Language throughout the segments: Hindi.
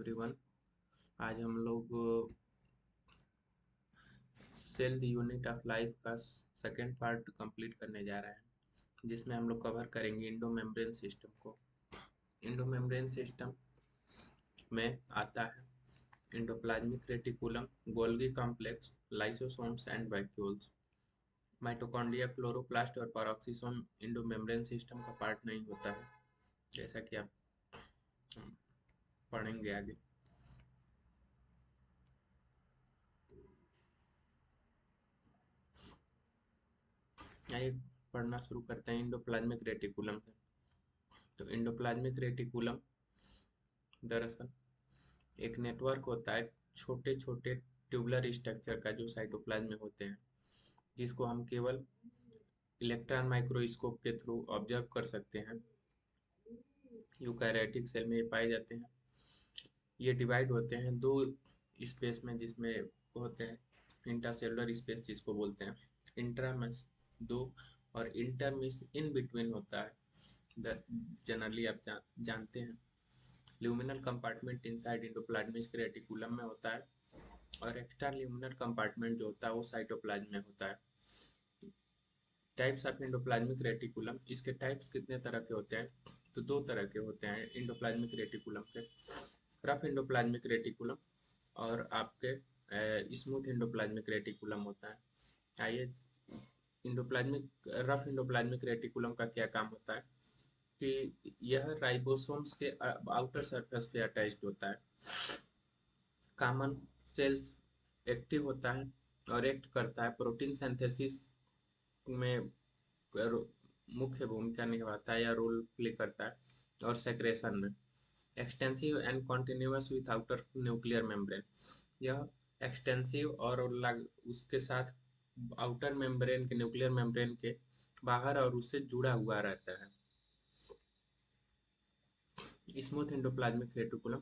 एवरीवन। आज हम लोग cell the unit of life का सेकेंड पार्ट कंप्लीट करने जा रहे हैं, जिसमें हम लोग कवर करेंगे इंडो मेम्ब्रेन सिस्टम को। इंडो मेम्ब्रेन सिस्टम में आता है endoplasmic reticulum, Golgi complex, lysosomes and vacuoles. Mitochondria, chloroplast और पेरोक्सिसोम इंडो मेम्ब्रेन सिस्टम का पार्ट नहीं होता है, जैसा कि आप पढ़ेंगे आगे। आइए पढ़ना शुरू करते हैं इंडोप्लाज्मिक रेटिकुलम से। तो इंडोप्लाज्मिक रेटिकुलम दरअसल एक नेटवर्क होता है छोटे छोटे ट्यूबुलर स्ट्रक्चर का, जो साइटोप्लाज्म में होते हैं, जिसको हम केवल इलेक्ट्रॉन माइक्रोस्कोप के थ्रू ऑब्जर्व कर सकते हैं। यूकैरियोटिक सेल में ये पाए जाते हैं। ये डिवाइड होते हैं दो स्पेस में, जिसमें होते हैं इंट्रासेलुलर स्पेस जिसको बोलते हैं, इंट्रामस दो, और इंटरमिस इन बिटवीन होता है। जनरली आप जानते हैं luminal compartment inside endoplasmic reticulum में होता है, और एक्स्ट्रा ल्यूमिनल कंपार्टमेंट जो होता है वो साइटोप्लाज्म में होता है। टाइप्स ऑफ इंडोप्लाज्मिक रेटिकुलम, इसके टाइप्स कितने तरह के होते हैं? तो दो तरह के होते हैं इंडोप्लाज्मिक रेटिकुलम के। रफ इंडोप्लाज्मिक रेटिकुलम और आपके स्मूथ इंडोप्लाज्मिक रेटिकुलम होता है। आइए, रफ इंडोप्लाज्मिक रेटिकुलम का क्या काम होता है कि यह राइबोसोम्स के आउटर सरफेस पे अटैच्ड होता है। कॉमन सेल्स एक्टिव होता है और एक्ट करता है प्रोटीन सिंथेसिस में, मुख्य भूमिका निभाता है या रोल प्ले करता है, और सेक्रेशन में। Extensive and continuous with outer nuclear membrane, यह एक्सटेंसिव और उसके साथ आउटर मेम्ब्रेन के, न्यूक्लियर मेम्ब्रेन के बाहर और उससे जुड़ा हुआ रहता है। Smooth endoplasmic reticulum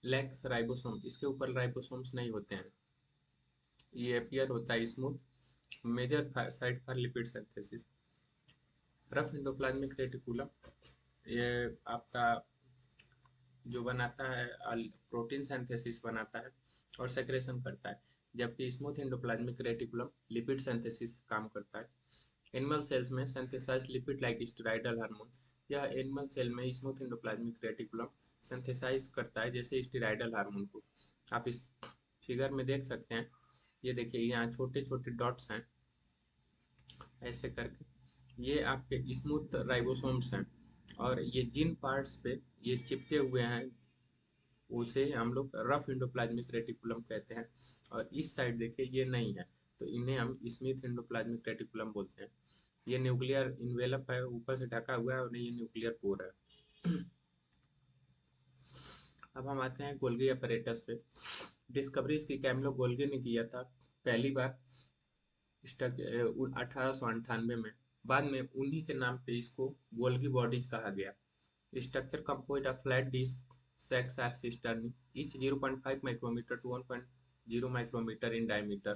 lakhs ribosome, इसके ऊपर राइबोसोम्स नहीं होते हैं। ये अपीयर होता है smooth, major site for lipid synthesis. Rough endoplasmic reticulum ये आपका जो बनाता है प्रोटीन सिंथेसिस बनाता है और सेक्रेशन करता है, जबकि smooth endoplasmic reticulum lipid synthesis का काम करता है। एनिमल सेल्स में synthesize lipid like steroidal hormone, यह एनिमल सेल में स्मूथ इंडोप्लाज्मिक रेटिकुलम सिंथेसाइज करता है, जैसे स्टेरॉयडल हार्मोन को आप इस फिगर में देख सकते हैं। ये देखिए, यहाँ छोटे छोटे डॉट्स हैं ऐसे करके, ये आपके स्मूथ राइबोसोम्स हैं, और ये जिन पार्ट्स पे ये चिपके हुए हैं उसे हम लोग रफ इंडोप्लाज्मिक रेटिकुलम कहते हैं। और इस साइड देखिए ये नहीं है, तो इन्हें हम स्मिथ इंडोप्लाज्मिक रेटिकुलम बोलते हैं। ये न्यूक्लियर इन्वेलप है, ऊपर से ढका हुआ है, और ये न्यूक्लियर कोर है। अब हम आते हैं गोल्गी अपैरेटस पे। डिस्कवरी इसकी कैमिलो गोल्गी ने किया था पहली बार 1898 में। बाद में उन्हीं के नाम पे इसको गोल्गी बॉडीज कहा गया। Structure composed of flat disc sacs are cisternae, each 0.5 micrometer to 1.0 micrometer in diameter।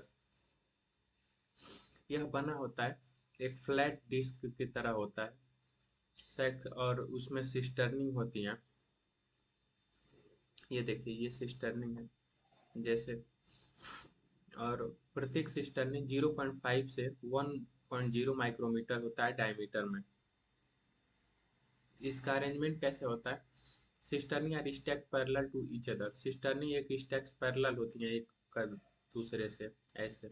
यह बना होता है एक फ्लैट डिस्क की तरह होता है सेक्स, और उसमें सिस्टर्निंग होती हैं। ये देखिए, ये सिस्टर्निंग है जैसे, और प्रत्येक सिस्टर्निंग 0.5 से 1.0 माइक्रोमीटर होता है डायमीटर में। इसका अरेंजमेंट कैसे होता है? Cisternae are stack parallel to each other, cisternae एक स्टैक्स पैरेलल होती हैं एक का दूसरे से, ऐसे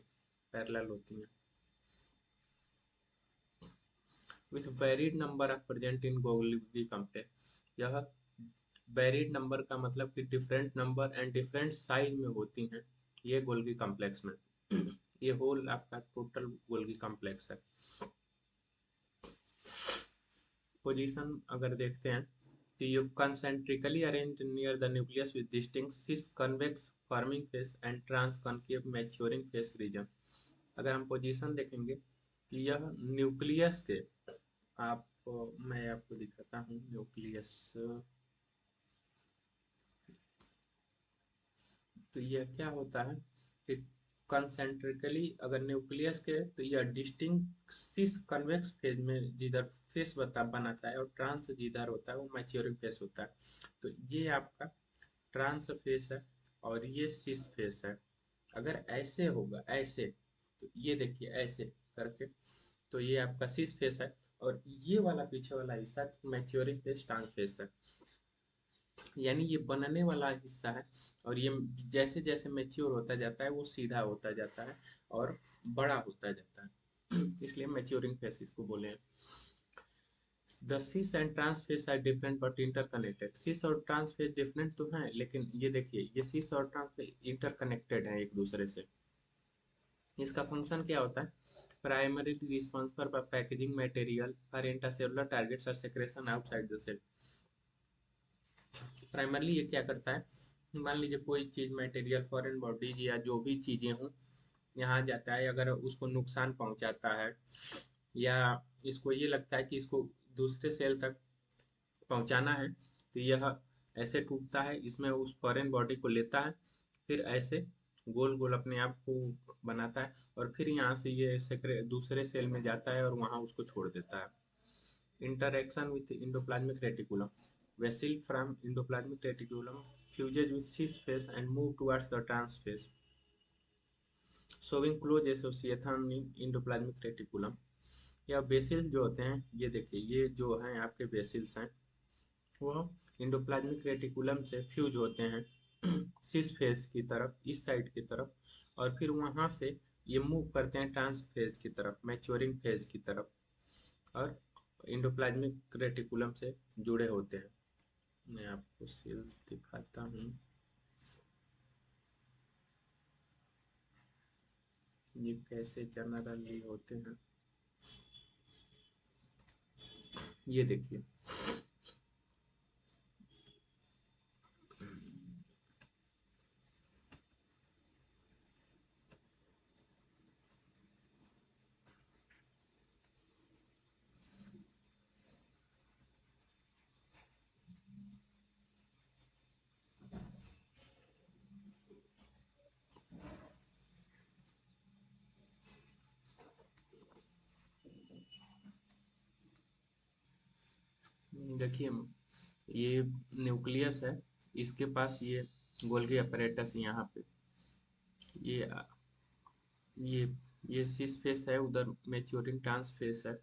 पैरेलल होती हैं, with varied number of present in Golgi complex. यह वेरिड नंबर का मतलब कि different number and different size में होती हैं ये गोल्गी कॉम्प्लेक्स में। ये होल आपका टोटल गोल्गी कॉम्प्लेक्स है। पोजीशन अगर देखते हैं तो ये concentrically arranged near the nucleus with distinct cis convex forming face and trans concave maturing face region। अगर हम पोजीशन देखेंगे तो यह न्यूक्लियस के, आप मैं आपको दिखाता हूँ न्यूक्लियस। तो यह क्या होता है कि कंसेंट्रिकली अगर न्यूक्लियस के, तो यह डिस्टिंक्ट सिस कन्वेक्स फेज में जिधर फेस बनाता है, और ट्रांस जिधर होता है वो मैच्योरिंग फेस होता है। तो ये आपका ट्रांस फेस है और ये सिस फेस है। अगर ऐसे होगा, ऐसे, तो ये देखिए ऐसे करके, तो ये आपका सिस फेस है। और ये वाला पीछे वाला हिस्सा मैच्योरिंग फेस, ट्रांस फेस है। यानी ये बनने वाला हिस्सा है, और ये जैसे जैसे मैच्योर होता जाता है वो सीधा होता जाता है और बड़ा होता जाता है। इसलिए मैच्योरिंग फेस इसको बोले हैं। The cis and trans face are different but interconnected. Cis और ट्रांस फेस डिफरेंट तो हैं, लेकिन ये देखिए ये सिस और ट्रांस फेस इंटरकनेक्टेड हैं एक दूसरे से। इसका फंक्शन क्या होता है? Primarily responsible for packaging material for intercellular targets और secretion outside the cell. Primarily ये क्या करता है, मान लीजिए कोई चीज़ मटेरियल, फॉरेन बॉडीज या जो भी चीज़ें हों, यहाँ जाता है, अगर उसको नुकसान पहुँचाता है या इसको ये लगता है कि इसको दूसरे सेल तक पहुँचाना है, तो यह ऐसे टूटता है, इसमें उस फॉरेन बॉडी को लेता है, फिर ऐसे गोल गोल अपने आप को बनाता है, और फिर यहाँ से ये दूसरे सेल में जाता है और वहाँ उसको छोड़ देता है। Interaction with endoplasmic reticulum. Vessel from endoplasmic reticulum fuses with cis phase and move towards the trans phase, showing close association in endoplasmic reticulum. या बेसिल जो होते हैं, ये देखिए ये जो हैं आपके बेसिल्स हैं, वो इंडोप्लाज्मिक रेटिकुलम से फ्यूज होते हैं सिस फेज की तरफ, इस साइड की तरफ, और फिर वहाँ से ये मूव करते हैं ट्रांस फेज की तरफ, मैच्योरिंग फेज की तरफ, और इंडोप्लाज्मिक रेटिकुलम से जुड़े होते हैं। मैं आपको सेल्स दिखाता हूँ, ये कैसे जनरली होते हैं, ये देखिए। देखिए ये न्यूक्लियस है, इसके पास ये गोल्गी अपैरेटस यहाँ पे, ये ये ये सिस फेस है, उधर मैच्योरिंग ट्रांस फेस है।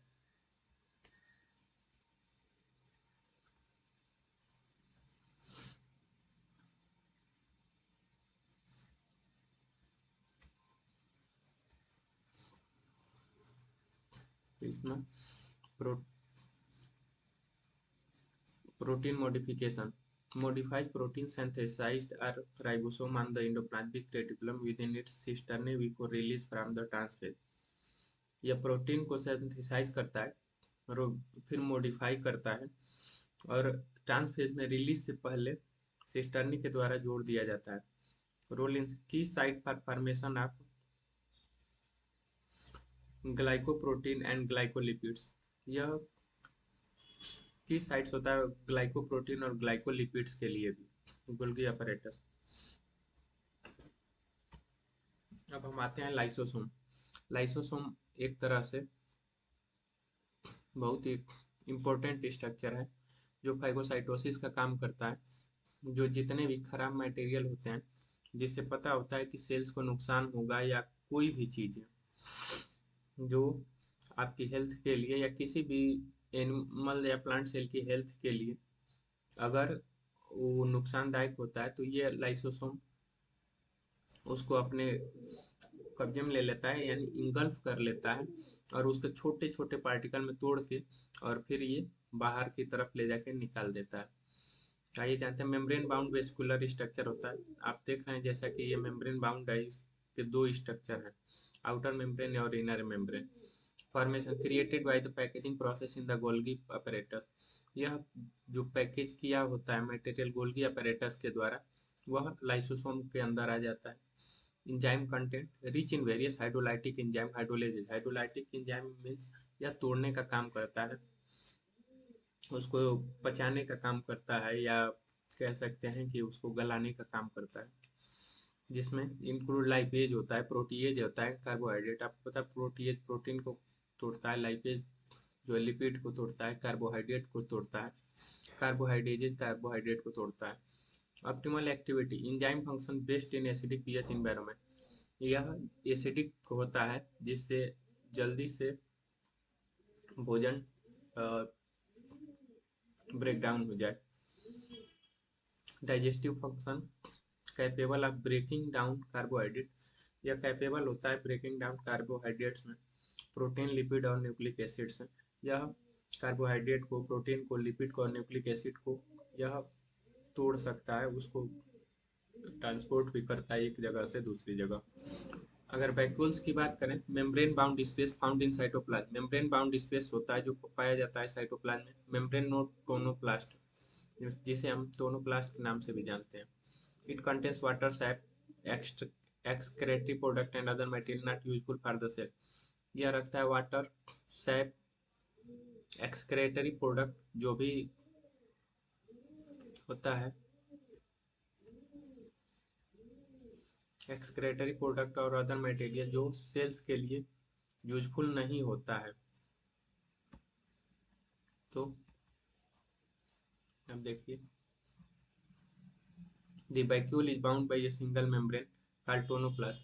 तो इसमें pro, protein modification modifies protein synthesized or ribosome on the endoplasmic reticulum within its cisternae before release from the transphase। यह प्रोटीन को सिंथेसाइज करता है और फिर मॉडिफाई करता है, और ट्रांसफेज में रिलीज से पहले सिस्टर्नी के द्वारा जोड़ दिया जाता है। रोल इन की site for formation of glycoprotein and glycolipids. यह की साइट्स होता है ग्लाइकोप्रोटीन और ग्लाइकोलिपिड्स के लिए भी, गोल्गी अपैरेटस। अब हम आते हैं लाइसोसोम। लाइसोसोम एक तरह से बहुत ही इम्पोर्टेंट स्ट्रक्चर है जो फाइगोसाइटोसिस का काम करता है। जो जितने भी खराब मटेरियल होते हैं, जिससे पता होता है कि सेल्स को नुकसान होगा, या कोई भी चीज़ जो आपकी हेल्थ के लिए या किसी भी एनिमल या प्लांट सेल की हेल्थ के लिए अगर वो नुकसानदायक होता है, तो ये लाइसोसोम उसको अपने कब्जे में ले लेता है, यानी इंगल्फ कर लेता है, और उसके छोटे छोटे पार्टिकल में तोड़ के और फिर ये बाहर की तरफ ले जाके निकाल देता है। आइए जानते हैं, मेम्ब्रेन बाउंड वेस्कुलर स्ट्रक्चर होता है। आप देख रहे हैं जैसा कि ये मेम्ब्रेन बाउंड है, इसके दो स्ट्रक्चर हैं, आउटर मेम्ब्रेन और inner membrane. Formation created by the packaging process in the Golgi apparatus. यह जो पैकेज किया होता है मटेरियल गोल्गी अपैरेटस के द्वारा, वह लाइसोसोम के अंदर आ जाता है। Enzyme content rich in various hydrolytic enzyme हाइड्रोलेजेज। Hydrolytic enzyme means यह तोड़ने का काम करता है, उसको पचाने का काम करता है, या कह सकते हैं कि उसको गलाने का काम करता है, जिसमें इंक्लूड लाइपेज होता है, प्रोटीएज होता है, कार्बोहाइड्रेट। आपको पता है प्रोटीएज प्रोटीन को तोड़ता है, लाइपेज जो लिपिड को तोड़ता है, कार्बोहाइड्रेट को तोड़ता है, कार्बोहाइड्रेजेज कार्बोहाइड्रेट को तोड़ता है। Optimal activity enzyme function based in acidic pH environment. यह एसिडिक होता है जिससे जल्दी से भोजन ब्रेक डाउन हो जाए। Digestive function capable of breaking down carbohydrate. यह कैपेबल होता है ब्रेकिंग डाउन कार्बोहाइड्रेट्स में प्रोटीन, लिपिड और न्यूक्लिक एसिड्स हैं। यह कार्बोहाइड्रेट को, प्रोटीन को, लिपिड को और न्यूक्लिक एसिड को यह तोड़ सकता है, उसको ट्रांसपोर्ट भी करता है एक जगह से दूसरी जगह। अगर वैक्यूल्स की बात करें, membrane bound space found in cytoplasm. Membrane bound space होता है जो पाया जाता है साइटोप्लाज्म में। मेम्ब्रेन नोट टोनोप्लास्ट, जिसे हम टोनोप्लास्ट के नाम से भी जानते हैं। It contains water, SAP, excretory product and other material not useful for the cell। यह रखता है वाटर, सैप, एक्सक्रेटरी प्रोडक्ट जो भी होता है, एक्सक्रेटरी प्रोडक्ट और अदर मटेरियल जो सेल्स के लिए यूजफुल नहीं होता है। तो अब देखिए, the vacuole is bound by a single membrane called tonoplast.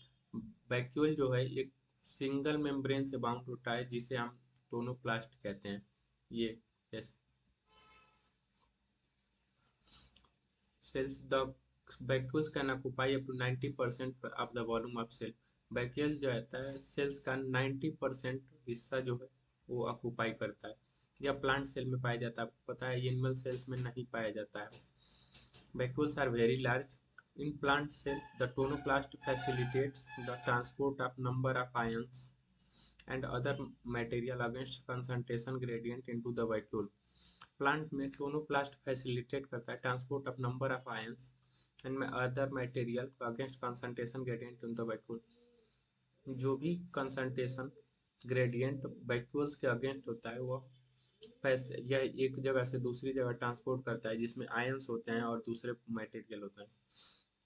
Vacuole जो है एक सिंगल मेम्ब्रेन से बाउंड होता है जिसे हम टोनोप्लास्ट कहते हैं। ये yes cells, the vacuoles can occupy up to 90% of the volume of cell। Vacuole जो रहता है सेल्स का 90% हिस्सा जो है वो ऑक्यूपाई करता है। यह प्लांट सेल में पाया जाता है, आपको पता है एनिमल सेल्स में नहीं पाया जाता है। Vacuoles are very large in plant cell. The tonoplast facilitates the transport of number of ions and other material against concentration gradient into the vacuole। Plant में टोनोप्लास्ट फैसिलिटेट करता है transport of number of ions and other material against concentration gradient in the vacuole. जो भी कंसंट्रेशन ग्रेडियंट वैक्यूल्स के अगेंस्ट होता है वह यह एक जगह से दूसरी जगह ट्रांसपोर्ट करता है जिसमें आयंस होते हैं और दूसरे मटेरियल होते हैं।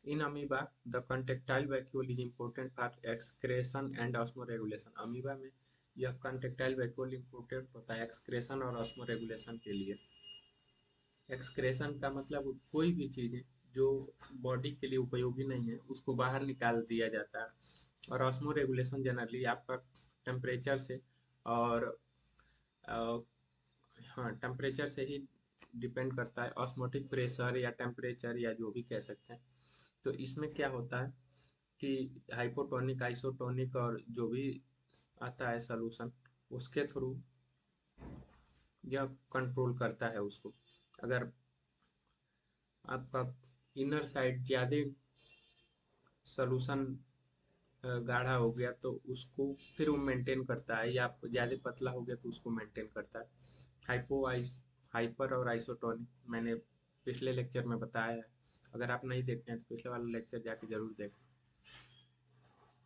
In amoeba the contractile vacuole is important for excretion and osmoregulation. Amoeba में यह कंटेक्टाइल वैक्यूल इम्पोर्टेंट होता है एक्सक्रेशन और ऑस्मोरेगुलेशन के लिए। एक्सक्रेशन का मतलब कोई भी चीज़ जो बॉडी के लिए उपयोगी नहीं है उसको बाहर निकाल दिया जाता है। और ऑस्मो रेगुलेशन जनरली आपका टेम्परेचर से और हाँ टेम्परेचर से ही डिपेंड करता है, ऑस्मोटिक प्रेशर या टेम्परेचर या जो भी कह सकते हैं। तो इसमें क्या होता है कि हाइपोटोनिक, आइसोटोनिक और जो भी आता है सॉल्यूशन उसके थ्रू यह कंट्रोल करता है उसको। अगर आपका इनर साइड ज़्यादा सॉल्यूशन गाढ़ा हो गया तो उसको फिर वो मेंटेन करता है, या ज़्यादा पतला हो गया तो उसको मेंटेन करता है। हाइपो आइस हाइपर और आइसोटोनिक मैंने पिछले लेक्चर में बताया है, अगर आप नहीं देखे हैं तो पिछले वाला लेक्चर जाके जरूर देखें।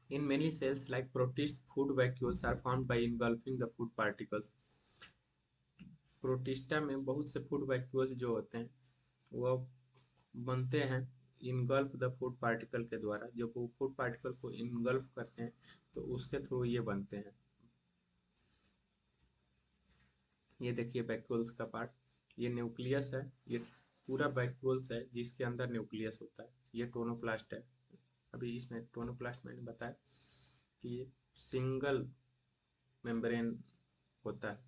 In many cells like protist food vacuoles are formed by engulfing the food particles. Protista में बहुत से फूड वैक्यूल्स जो होते हैं वह बनते हैं इनगल्फ द फूड पार्टिकल के द्वारा। जब वो फूड पार्टिकल को इनगल्फ करते हैं तो उसके थ्रू ये बनते हैं। ये देखिए वैक्यूल्स का पार्ट, ये न्यूक्लियस है, ये पूरा वैक्यूल्स है जिसके अंदर न्यूक्लियस होता है। ये टोनोप्लास्ट है। अभी इसमें टोनोप्लास्ट मैंने बताया कि ये सिंगल मेम्ब्रेन होता है।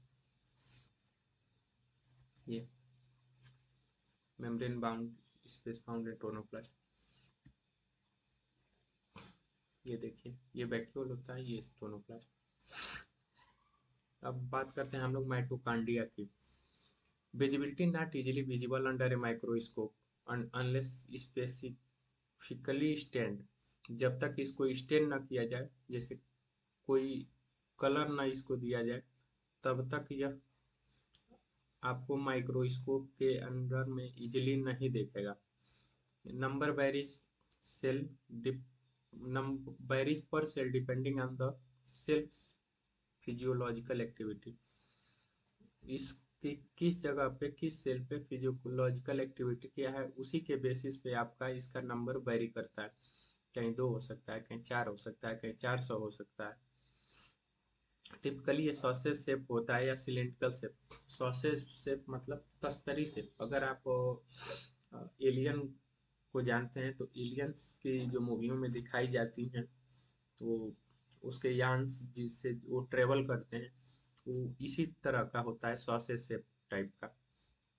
ये membrane bound space found in tonoplast. ये देखिए ये वैक्यूल होता है, ये टोनोप्लास्ट। अब बात करते हैं हम लोग माइटोकॉन्ड्रिया की। Visibility not easily visible under a microscope unless specifically stained. जब तक इसको स्टेन न किया जाए, जैसे कोई कलर न इसको दिया जाए, तब तक यह आपको माइक्रोस्कोप के अंदर में इजीली नहीं देखेगा। Number varies cell varies per cell depending on the cell physiological activity. इसकी किस जगह पे, किस सेल पे फिजियोलॉजिकल एक्टिविटी क्या है, उसी के बेसिस पे आपका इसका नंबर वेरी करता है। कहीं 2 हो सकता है, कहीं 4 हो सकता है, कहीं 400 हो सकता है। टिपिकली ये सॉसेज शेप होता है या सिलेंड्रिकल शेप। सॉसेज शेप मतलब तस्तरी शेप। अगर आप एलियन को जानते हैं तो एलियंस की जो मूवियों में दिखाई जाती हैं, तो उसके यान्स जिससे वो ट्रेवल करते हैं वो इसी तरह का होता है, सॉसेज शेप टाइप का,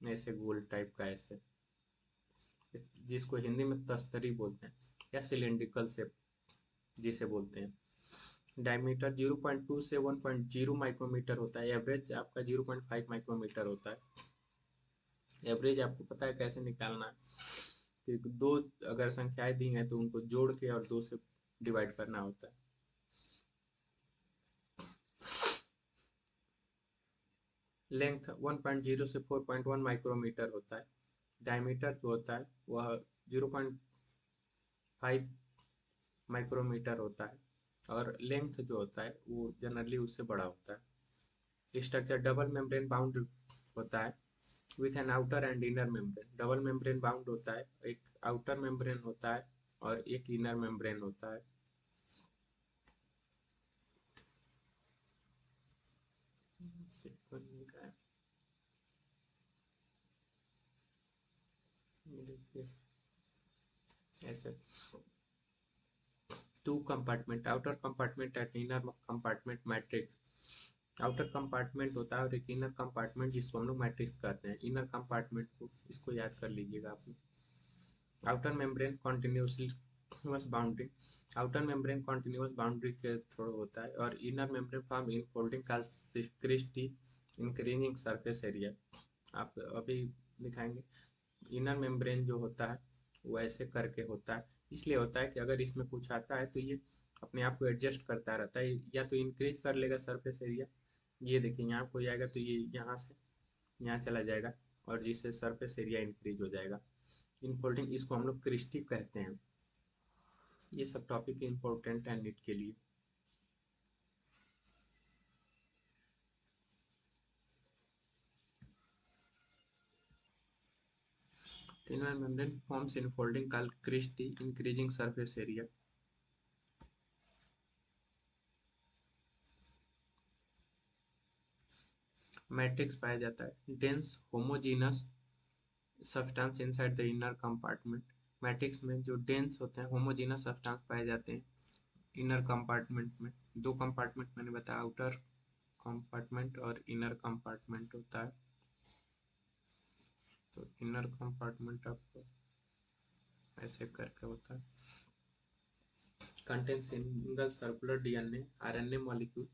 ऐसे गोल टाइप का, ऐसे जिसको हिंदी में तस्तरी बोलते हैं या सिलेंड्रिकल शेप जिसे बोलते हैं। डायमीटर 0.2 से 1.0 माइक्रोमीटर होता है। एवरेज आपका 0.5 माइक्रोमीटर होता है। एवरेज आपको पता है कैसे निकालना है कि दो अगर संख्याएं दी हैं तो उनको जोड़ के और दो से डिवाइड करना होता है। लेंथ 1.0 से 4.1 माइक्रोमीटर होता है। डायमीटर जो होता है वह 0.5 माइक्रोमीटर होता है और लेंथ जो होता है वो जनरली उससे बड़ा होता है। स्ट्रक्चर डबल मेम्ब्रेन बाउंड होता है with an outer and inner membrane. Double membrane bound होता है, एक आउटर मेम्ब्रेन होता है और एक इनर मेम्ब्रेन होता है। देखिए ऐसे two compartment, outer compartment and inner compartment matrix. Outer compartment होता है और एक इनर कंपार्टमेंट जिसको हम लोग मैट्रिक्स कहते हैं। इनर कंपार्टमेंट को इसको याद कर लीजिएगा आप। Outer membrane continuous boundary, outer membrane continuous boundary के थ्रू होता है और inner membrane form infolding cristae increasing surface area. आप अभी दिखाएंगे। इनर मेम्ब्रेन जो होता है वो ऐसे करके होता है, इसलिए होता है कि अगर इसमें कुछ आता है तो ये अपने आप को एडजस्ट करता रहता है, या तो इंक्रीज कर लेगा सरफेस एरिया, ये देखिए यहाँ कोई आएगा तो ये यहाँ से यहाँ चला जाएगा और जिससे सरफेस एरिया इंक्रीज हो जाएगा। इनफोल्डिंग इसको हम लोग क्रिस्टी कहते हैं। ये सब टॉपिक इम्पोर्टेंट है नीट के लिए। Thinner membrane forms in folding called cristae, increasing surface area. Matrix पाया जाता है dense homogeneous substance inside the inner compartment. Matrix में जो डेंस होते हैं होमोजीनस सब्सटेंस पाए जाते हैं इनर कंपार्टमेंट में। दो कंपार्टमेंट मैंने बताया, आउटर कंपार्टमेंट और इनर कंपार्टमेंट होता है। तो इनर कंपार्टमेंट आपको ऐसे करके होता है। contains single circular DNA, RNA molecule,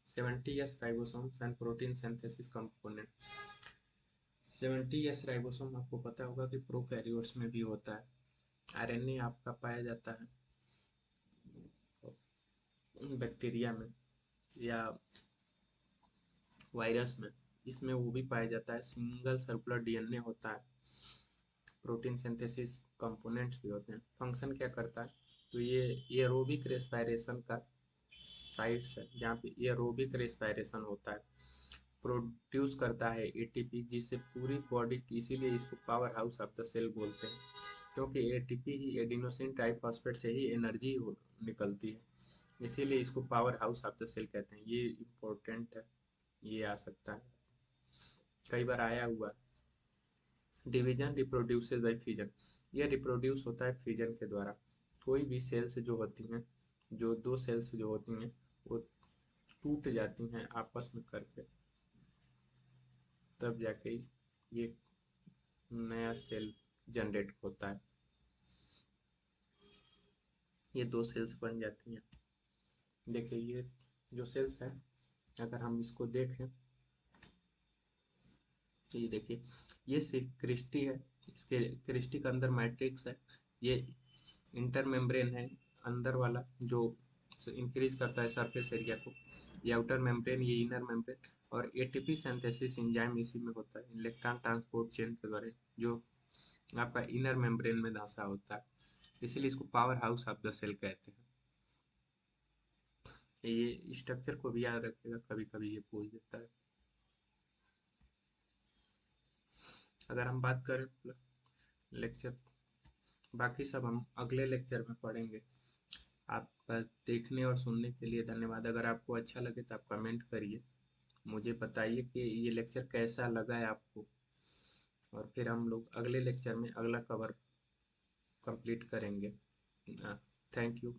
70s ribosomes and protein synthesis component। 70s ribosome आपको पता होगा कि प्रोकैरियोट्स में भी होता है। आरएनए आपका पाया जाता है बैक्टीरिया में या वायरस में, इसमें वो भी पाया जाता है। सिंगल सर्कुलर डीएनए होता है। प्रोटीन सिंथेसिस कंपोनेंट्स भी होते हैं। फंक्शन क्या करता है, तो ये एरोबिक रेस्पिरेशन का साइट्स है जहाँ पे एरोबिक रेस्पिरेशन होता है। प्रोड्यूस करता है एटीपी जिससे पूरी बॉडी की, इसीलिए इसको powerhouse of the cell बोलते हैं, क्योंकि एटीपी ही एडिनोसिन ट्राइफॉस्फेट से ही एनर्जी निकलती है, इसीलिए इसको powerhouse of the cell कहते हैं। ये इम्पोर्टेंट है, ये आ सकता है, कई बार आया हुआ। डिवीजन रिप्रोड्यूसेस बाय फिजन, ये रिप्रोड्यूस होता है फिजन के द्वारा। कोई भी सेल्स जो होती हैं, जो दो सेल्स जो होती हैं वो टूट जाती हैं आपस में करके, तब जाके ये नया सेल जनरेट होता है। ये दो सेल्स बन जाती हैं। देखिए ये जो सेल्स है, अगर हम इसको देखें तो ये देखिए ये सिर्फ क्रिस्टी है, इसके क्रिस्टी के अंदर मैट्रिक्स है। ये इंटर मेम्ब्रेन है अंदर वाला जो इंक्रीज करता है सरफेस एरिया को। ये आउटर मेम्ब्रेन, ये इनर मेम्ब्रेन, और एटीपी सिंथेसिस एंजाइम इसी में होता है इलेक्ट्रॉन ट्रांसपोर्ट चेन के द्वारा, जो आपका इनर मेम्ब्रेन में धंसा होता है, इसीलिए इसको powerhouse of the cell कहते हैं। ये स्ट्रक्चर को भी याद रखेगा, कभी कभी ये पूछ देता है। अगर हम बात करें लेक्चर, बाकी सब हम अगले लेक्चर में पढ़ेंगे। आपका देखने और सुनने के लिए धन्यवाद। अगर आपको अच्छा लगे तो आप कमेंट करिए, मुझे बताइए कि ये लेक्चर कैसा लगा है आपको, और फिर हम लोग अगले लेक्चर में अगला कवर कंप्लीट करेंगे। Thank you.